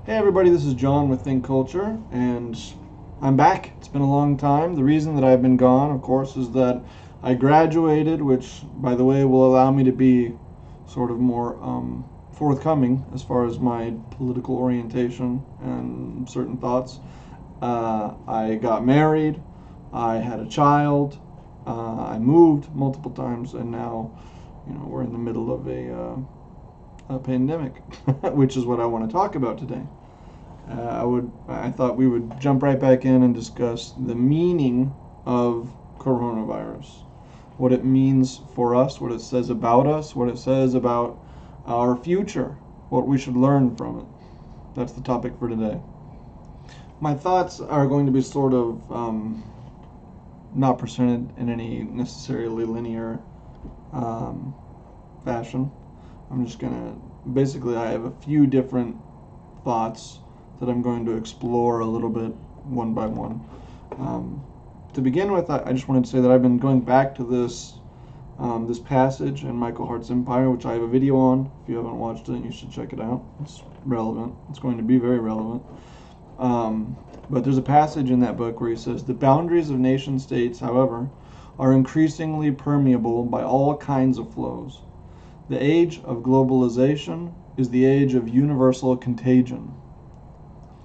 Hey everybody, this is John with Think Culture, and I'm back. It's been a long time. The reason that I've been gone, of course, is that I graduated, which, by the way, will allow me to be sort of more forthcoming as far as my political orientation and certain thoughts. I got married, I had a child, I moved multiple times, and now, we're in the middle of a pandemic, which is what I want to talk about today. I thought we would jump right back in and discuss the meaning of coronavirus, what it means for us, what it says about us, what it says about our future, what we should learn from it. That's the topic for today. My thoughts are going to be sort of not presented in any necessarily linear fashion. I'm just going to, basically, I have a few different thoughts that I'm going to explore a little bit one by one. To begin with, I just wanted to say that I've been going back to this passage in Michael Hart's Empire, which I have a video on. If you haven't watched it, you should check it out. It's relevant. It's going to be very relevant. But there's a passage in that book where he says, the boundaries of nation states, however, are increasingly permeable by all kinds of flows. The age of globalization is the age of universal contagion.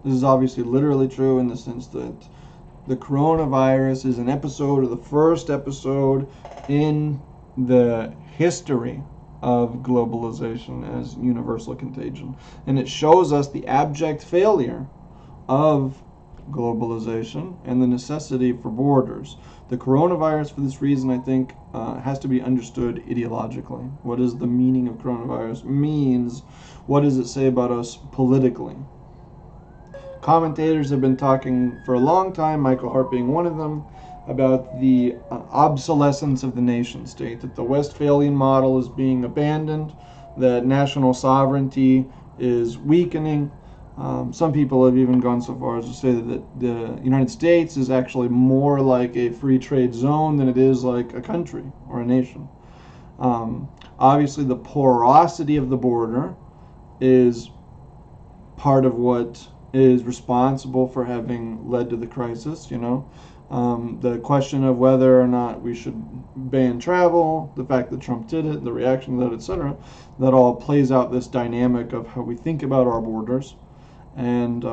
This is obviously literally true in the sense that the coronavirus is an episode, or the first episode in the history of globalization as universal contagion. And it shows us the abject failure of globalization and the necessity for borders. The coronavirus, for this reason, I think, has to be understood ideologically. What does the meaning of coronavirus means? What does it say about us politically? Commentators have been talking for a long time, Michael Hart being one of them, about the obsolescence of the nation state, that the Westphalian model is being abandoned, that national sovereignty is weakening. Some people have even gone so far as to say that the United States is actually more like a free trade zone than it is like a country or a nation. Obviously, the porosity of the border is part of what is responsible for having led to the crisis. The question of whether or not we should ban travel, the fact that Trump did it, the reaction to that, etc., that all plays out this dynamic of how we think about our borders. And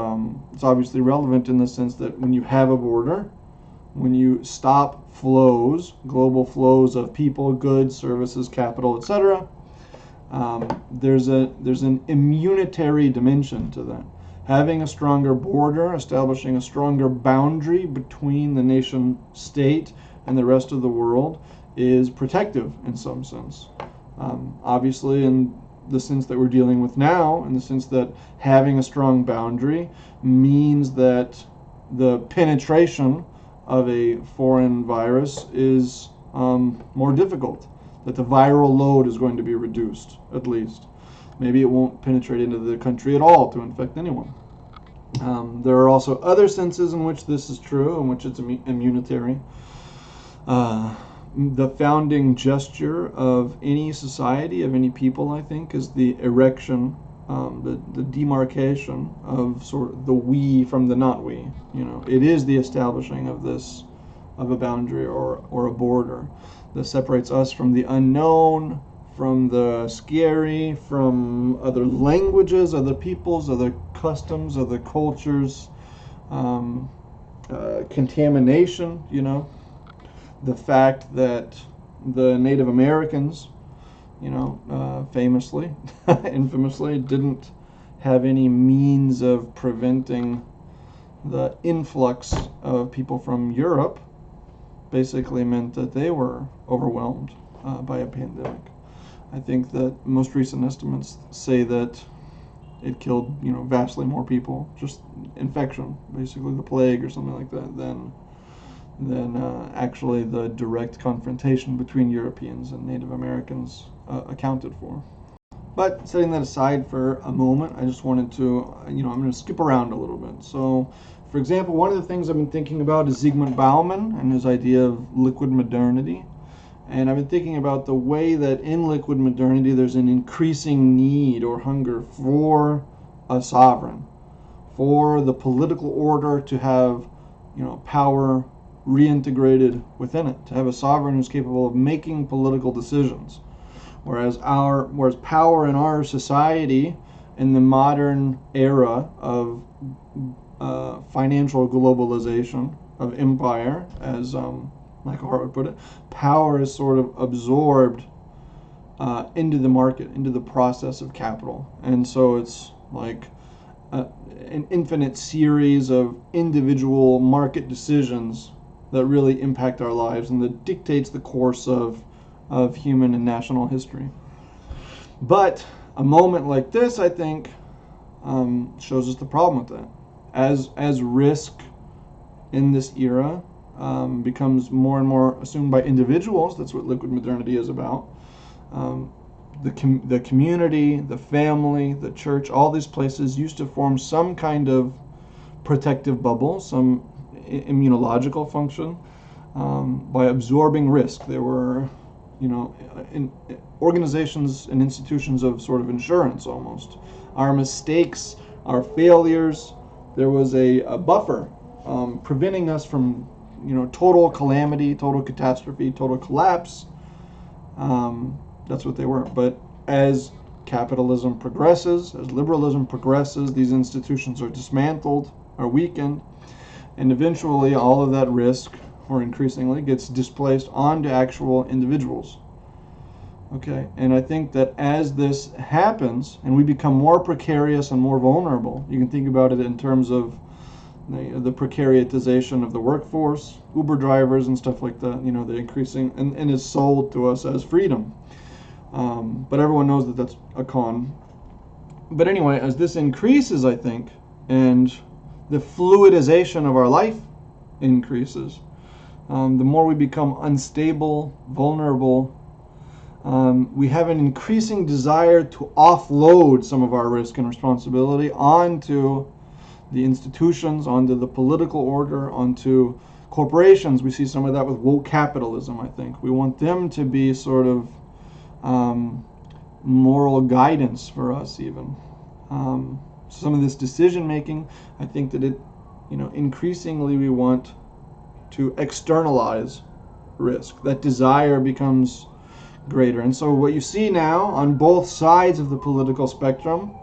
it's obviously relevant in the sense that when you have a border, when you stop flows, global flows of people, goods, services, capital, etc., there's an immunitary dimension to that. Having a stronger border, establishing a stronger boundary between the nation state and the rest of the world is protective in some sense. Obviously, in the sense that we're dealing with now, in the sense that having a strong boundary means that the penetration of a foreign virus is more difficult, that the viral load is going to be reduced, at least. Maybe it won't penetrate into the country at all to infect anyone. There are also other senses in which this is true, in which it's immunitary. The founding gesture of any society, of any people, I think, is the erection, the demarcation of sort of the we from the not we. It is the establishing of a boundary or a border that separates us from the unknown, from the scary, from other languages, other peoples, other customs, other cultures, contamination, the fact that the Native Americans, famously, infamously, didn't have any means of preventing the influx of people from Europe, basically meant that they were overwhelmed by a pandemic. I think that most recent estimates say that it killed, vastly more people, just infection, basically the plague or something like that, than actually the direct confrontation between Europeans and Native Americans accounted for. But setting that aside for a moment, I just wanted to, I'm going to skip around a little bit. So, for example, one of the things I've been thinking about is Zygmunt Bauman and his idea of liquid modernity. And I've been thinking about the way that in liquid modernity there's an increasing need or hunger for a sovereign. for the political order to have, power reintegrated within it, to have a sovereign who's capable of making political decisions. Whereas power in our society in the modern era of financial globalization, of empire, as Michael Hart would put it, power is sort of absorbed into the market, into the process of capital. And so it's like an infinite series of individual market decisions that really impact our lives and that dictates the course of human and national history. But a moment like this, I think, shows us the problem with that. As risk in this era becomes more and more assumed by individuals, that's what liquid modernity is about. The community, the family, the church, all these places used to form some kind of protective bubble, some immunological function by absorbing risk. There were, organizations and institutions of sort of insurance almost. Our mistakes, our failures, there was a buffer preventing us from, total calamity, total catastrophe, total collapse. That's what they were. But as capitalism progresses, as liberalism progresses, these institutions are dismantled, are weakened, and eventually all of that risk, or increasingly, gets displaced onto actual individuals. Okay, and I think that as this happens, and we become more precarious and more vulnerable, you can think about it in terms of the precaritization of the workforce, Uber drivers and stuff like that, the increasing, and is sold to us as freedom. But everyone knows that that's a con. But anyway, as this increases, I think, and the fluidization of our life increases, the more we become unstable, vulnerable, we have an increasing desire to offload some of our risk and responsibility onto the institutions, onto the political order, onto corporations. We see some of that with woke capitalism, I think. We want them to be sort of moral guidance for us even. Some of this decision making, I think that it, increasingly we want to externalize risk. That desire becomes greater. And so what you see now on both sides of the political spectrum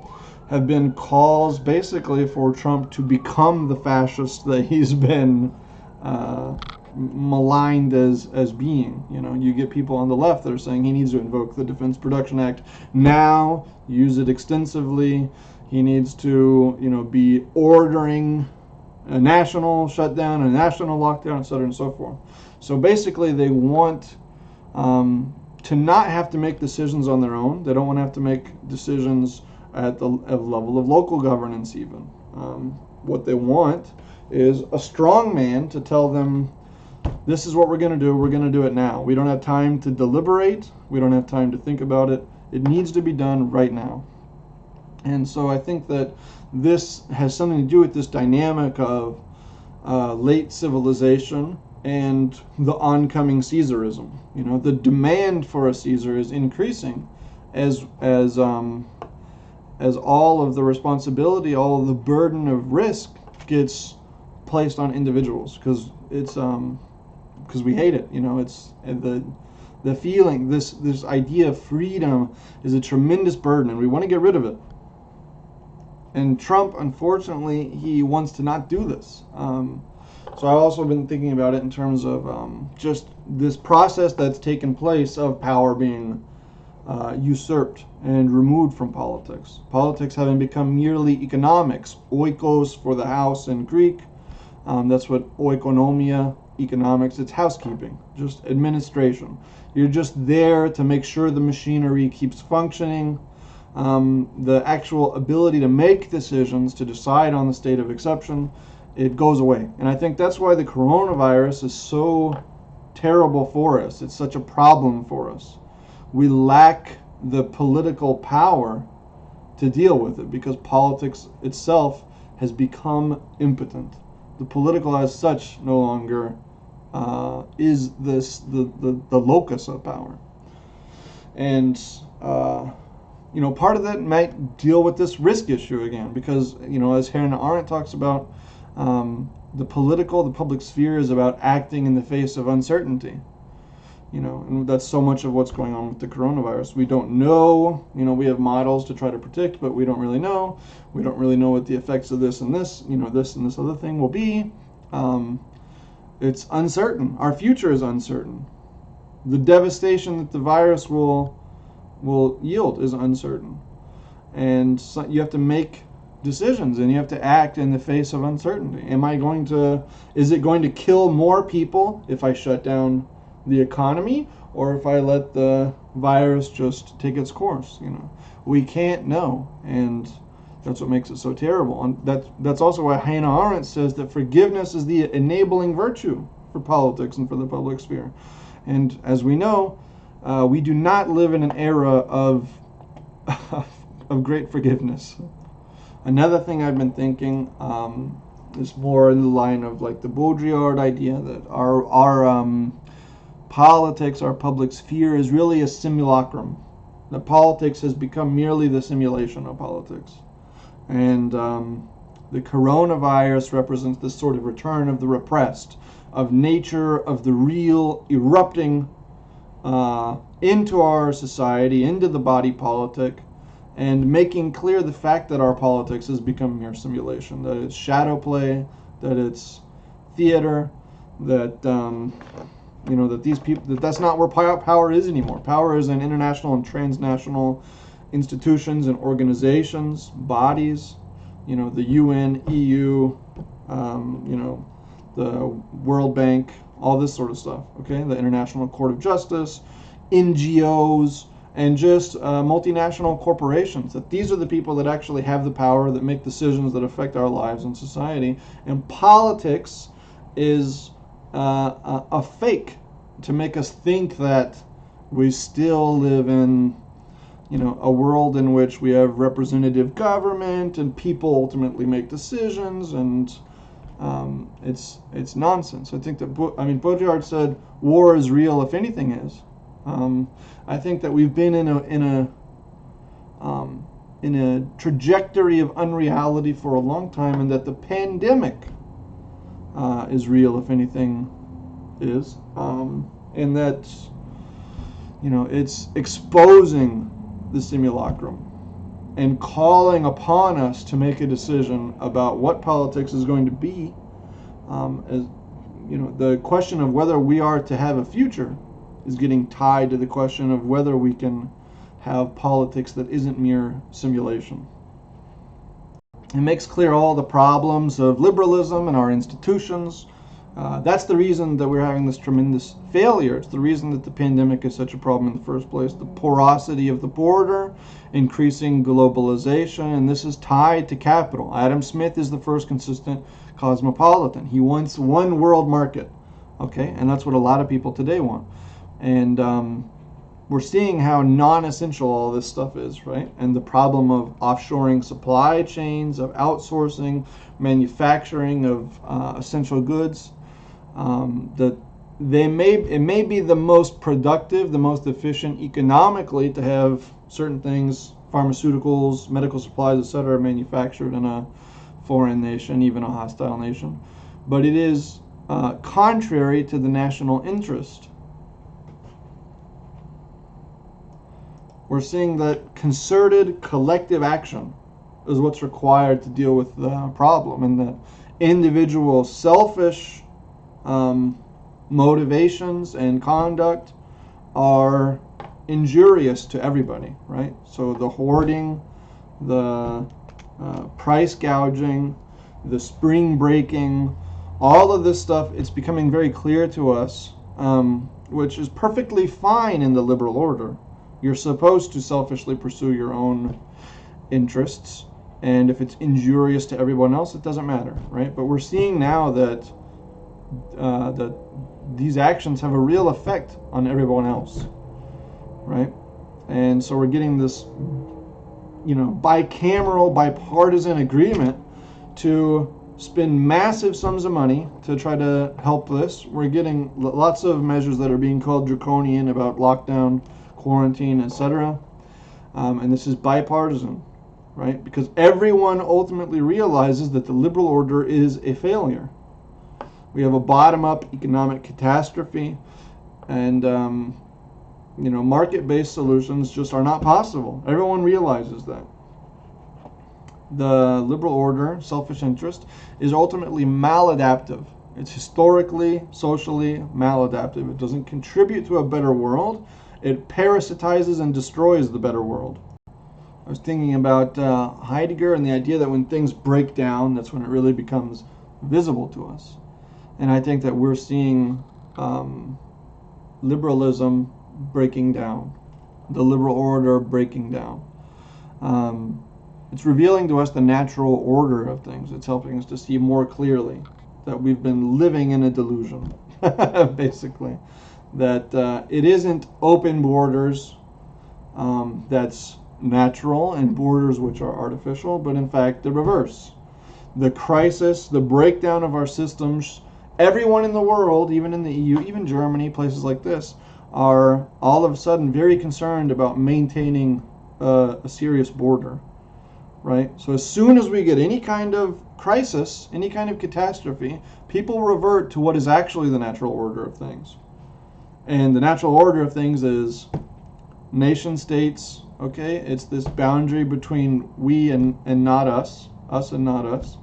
have been calls basically for Trump to become the fascist that he's been maligned as being. You get people on the left that are saying he needs to invoke the Defense Production Act now, use it extensively. He needs to, be ordering a national shutdown, a national lockdown, etc., and so forth. So basically, they want to not have to make decisions on their own. They don't want to have to make decisions at the level of local governance even. What they want is a strong man to tell them, this is what we're going to do. We're going to do it now. We don't have time to deliberate. We don't have time to think about it. It needs to be done right now. And so I think that this has something to do with this dynamic of late civilization and the oncoming Caesarism. The demand for a Caesar is increasing as all of the responsibility, all of the burden of risk gets placed on individuals, because it's because we hate it. It's the feeling, this idea of freedom is a tremendous burden, and we want to get rid of it. And Trump, unfortunately, he wants to not do this. So I've also been thinking about it in terms of just this process that's taken place of power being usurped and removed from politics. Politics having become merely economics, oikos for the house in Greek. That's what oikonomia, economics, it's housekeeping, just administration. You're just there to make sure the machinery keeps functioning. The actual ability to make decisions, to decide on the state of exception, it goes away. And I think that's why the coronavirus is so terrible for us. It's such a problem for us. We lack the political power to deal with it because politics itself has become impotent. The political as such no longer is the locus of power. And part of that might deal with this risk issue again, because, as Hannah Arendt talks about, the public sphere is about acting in the face of uncertainty. And that's so much of what's going on with the coronavirus. We don't know, we have models to try to predict, but we don't really know. We don't really know what the effects of this and this, this and this other thing will be. It's uncertain. Our future is uncertain. The devastation that the virus will yield is uncertain. And so you have to make decisions, and you have to act in the face of uncertainty. Is it going to kill more people if I shut down the economy, or if I let the virus just take its course? We can't know, and that's what makes it so terrible. And that's also why Hannah Arendt says that forgiveness is the enabling virtue for politics and for the public sphere. And as we know, we do not live in an era of great forgiveness. Another thing I've been thinking is more in the line of like the Baudrillard idea that our politics, our public sphere, is really a simulacrum. That politics has become merely the simulation of politics. And the coronavirus represents this sort of return of the repressed, of nature, of the real erupting into our society, into the body politic, and making clear the fact that our politics has become mere simulation, that it's shadow play, that it's theater, that that these people, that's not where power is anymore. Power is in international and transnational institutions and organizations, bodies, the UN, EU, the World Bank, all this sort of stuff, okay? The International Court of Justice, NGOs, and just multinational corporations. That these are the people that actually have the power, that make decisions that affect our lives and society. And politics is a fake to make us think that we still live in a world in which we have representative government and people ultimately make decisions, and it's nonsense. I think that Baudrillard said war is real if anything is. I think that we've been in a trajectory of unreality for a long time, and that the pandemic is real if anything is, and that it's exposing the simulacrum and calling upon us to make a decision about what politics is going to be. The question of whether we are to have a future is getting tied to the question of whether we can have politics that isn't mere simulation. It makes clear all the problems of liberalism and our institutions. That's the reason that we're having this tremendous failure. It's the reason that the pandemic is such a problem in the first place. The porosity of the border, increasing globalization, and this is tied to capital. Adam Smith is the first consistent cosmopolitan. He wants one world market, okay? And that's what a lot of people today want. And we're seeing how non-essential all this stuff is, right? And the problem of offshoring supply chains, of outsourcing, manufacturing of essential goods. That it may be the most productive, the most efficient economically to have certain things, pharmaceuticals, medical supplies, etc., manufactured in a foreign nation, even a hostile nation. But it is contrary to the national interest. We're seeing that concerted collective action is what's required to deal with the problem, and that individual selfish motivations and conduct are injurious to everybody, right? So the hoarding, the price gouging, the spring breaking, all of this stuff, it's becoming very clear to us, which is perfectly fine in the liberal order. You're supposed to selfishly pursue your own interests, and if it's injurious to everyone else, it doesn't matter, right? But we're seeing now that that these actions have a real effect on everyone else, right? And so we're getting this, bicameral, bipartisan agreement to spend massive sums of money to try to help this. We're getting lots of measures that are being called draconian about lockdown, quarantine, etc. And this is bipartisan, right? Because everyone ultimately realizes that the liberal order is a failure. We have a bottom-up economic catastrophe, and market-based solutions just are not possible. Everyone realizes that. The liberal order, selfish interest, is ultimately maladaptive. It's historically, socially maladaptive. It doesn't contribute to a better world. It parasitizes and destroys the better world. I was thinking about Heidegger and the idea that when things break down, that's when it really becomes visible to us. And I think that we're seeing liberalism breaking down, the liberal order breaking down. It's revealing to us the natural order of things. It's helping us to see more clearly that we've been living in a delusion, basically. That it isn't open borders that's natural and borders which are artificial, but in fact the reverse. The crisis, the breakdown of our systems, everyone in the world, even in the EU, even Germany, places like this, are all of a sudden very concerned about maintaining a serious border, right? So as soon as we get any kind of crisis, any kind of catastrophe, people revert to what is actually the natural order of things. And the natural order of things is nation states, okay? It's this boundary between we and not us and not us.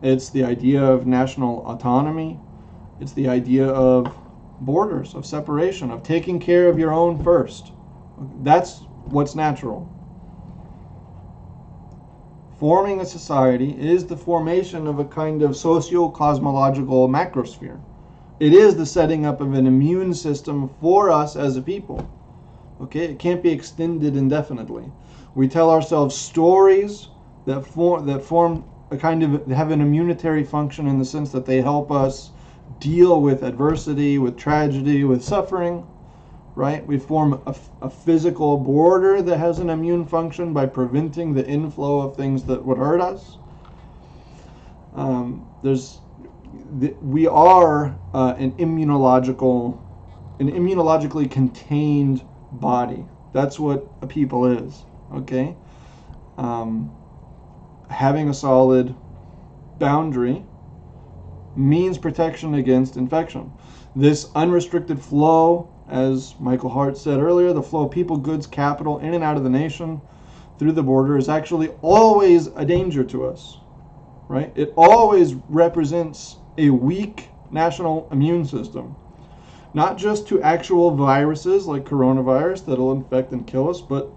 It's the idea of national autonomy. It's the idea of borders, of separation, of taking care of your own first. That's what's natural. Forming a society is the formation of a kind of socio-cosmological macrosphere. It is the setting up of an immune system for us as a people. Okay, it can't be extended indefinitely. We tell ourselves stories that form a kind of, have an immunitary function in the sense that they help us deal with adversity, with tragedy, with suffering, right? We form a physical border that has an immune function by preventing the inflow of things that would hurt us. We are an immunologically contained body. That's what a people is, okay? Having a solid boundary means protection against infection. This unrestricted flow, as Michael Hart said earlier, the flow of people, goods, capital in and out of the nation through the border is actually always a danger to us, right? It always represents a weak national immune system, not just to actual viruses like coronavirus that'll infect and kill us, but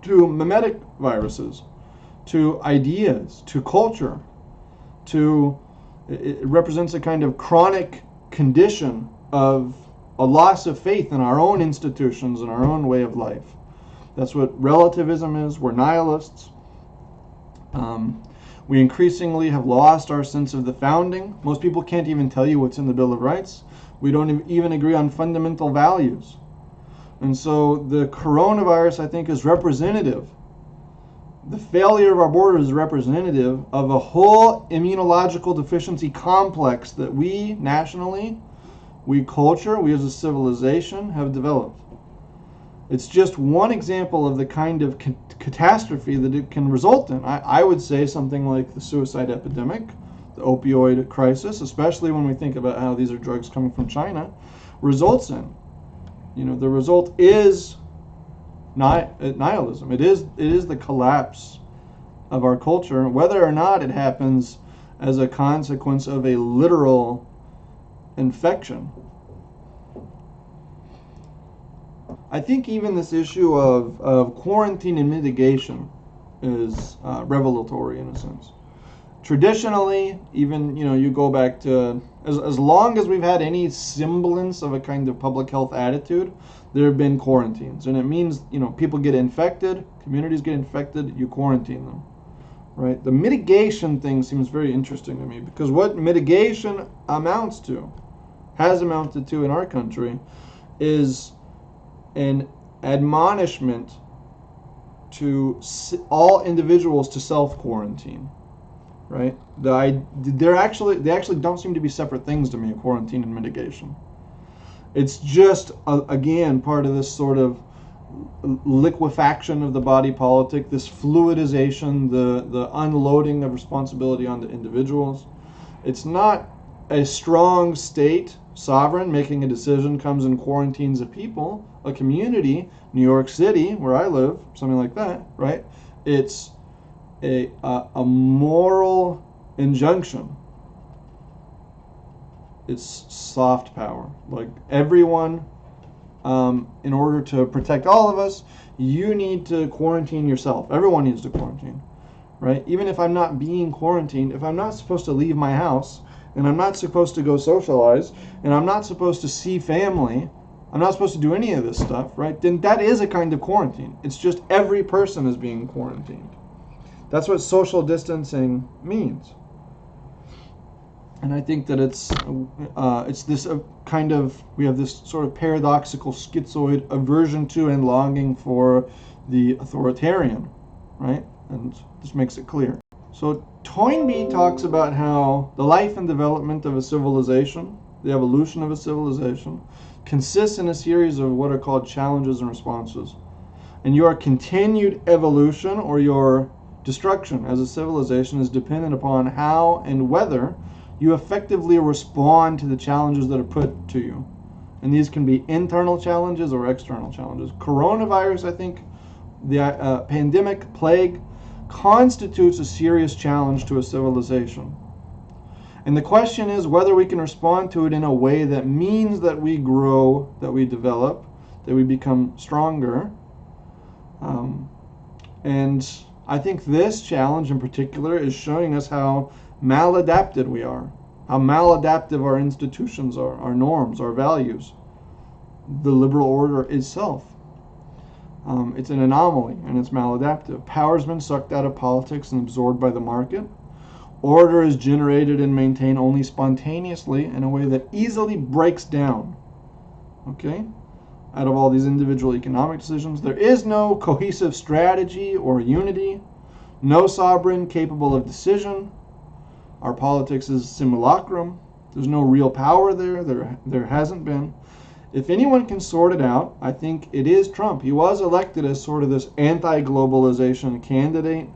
to mimetic viruses, to ideas, to culture, it represents a kind of chronic condition of a loss of faith in our own institutions and our own way of life. That's what relativism is. We're nihilists. We increasingly have lost our sense of the founding. Most people can't even tell you what's in the Bill of Rights. We don't even agree on fundamental values. And so the coronavirus, I think, is representative. The failure of our border is representative of a whole immunological deficiency complex that we nationally, we culture, we as a civilization have developed. It's just one example of the kind of catastrophe that it can result in. I would say something like the suicide epidemic, the opioid crisis, especially when we think about how these are drugs coming from China, results in. The result is nihilism. It is the collapse of our culture, whether or not it happens as a consequence of a literal infection. I think even this issue of quarantine and mitigation is revelatory in a sense. Traditionally, even you go back to as long as we've had any semblance of a kind of public health attitude, there have been quarantines, and it means people get infected, communities get infected, you quarantine them, right? The mitigation thing seems very interesting to me because what mitigation has amounted to in our country, is an admonishment to all individuals to self-quarantine. Right? They actually don't seem to be separate things to me, quarantine and mitigation. It's just, again, part of this sort of liquefaction of the body politic, this fluidization, the unloading of responsibility on the individuals. It's not a strong state sovereign making a decision comes and quarantines a people, a community, New York City, where I live, something like that, right? It's a moral injunction. It's soft power. Like everyone, in order to protect all of us, you need to quarantine yourself. Everyone needs to quarantine, right? Even if I'm not being quarantined, if I'm not supposed to leave my house, and I'm not supposed to go socialize, and I'm not supposed to see family, I'm not supposed to do any of this stuff, right? Then that is a kind of quarantine. It's just every person is being quarantined. That's what social distancing means. And I think that it's this kind of, we have this sort of paradoxical schizoid aversion to and longing for the authoritarian, right? And this makes it clear. So Toynbee talks about how the life and development of a civilization, the evolution of a civilization, consists in a series of what are called challenges and responses. And your continued evolution or your destruction as a civilization is dependent upon how and whether you effectively respond to the challenges that are put to you. And these can be internal challenges or external challenges. Coronavirus, I think, the pandemic plague, constitutes a serious challenge to a civilization. And the question is whether we can respond to it in a way that means that we grow, that we develop, that we become stronger. And I think this challenge in particular is showing us how maladapted we are, how maladaptive our institutions are, our norms, our values, the liberal order itself. It's an anomaly and it's maladaptive. Power's been sucked out of politics and absorbed by the market. Order is generated and maintained only spontaneously in a way that easily breaks down. Okay? Out of all these individual economic decisions, there is no cohesive strategy or unity, no sovereign capable of decision. Our politics is simulacrum. There's no real power there. There hasn't been. If anyone can sort it out, I think it is Trump. He was elected as sort of this anti-globalization candidate,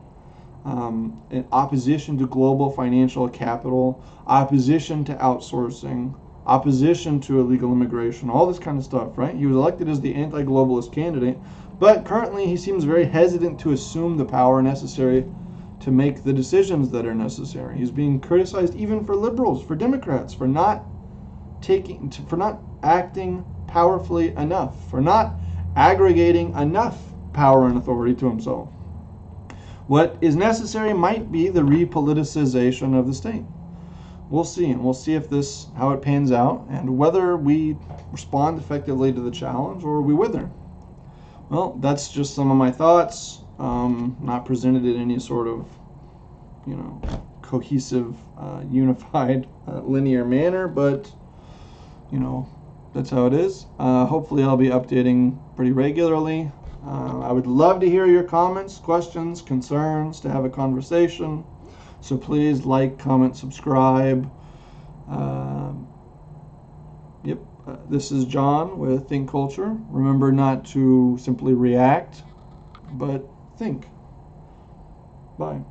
in opposition to global financial capital, opposition to outsourcing, opposition to illegal immigration, all this kind of stuff, right? He was elected as the anti-globalist candidate, but currently he seems very hesitant to assume the power necessary to make the decisions that are necessary. He's being criticized even for liberals, for Democrats, for not acting powerfully enough, for not aggregating enough power and authority to himself. What is necessary might be the repoliticization of the state. We'll see, and we'll see if how it pans out, and whether we respond effectively to the challenge or we wither. Well, that's just some of my thoughts. Not presented in any sort of, cohesive, unified, linear manner, but, that's how it is. Hopefully I'll be updating pretty regularly. I would love to hear your comments, questions, concerns, to have a conversation. So please like, comment, subscribe. This is John with Think Culture. Remember not to simply react, but think. Bye.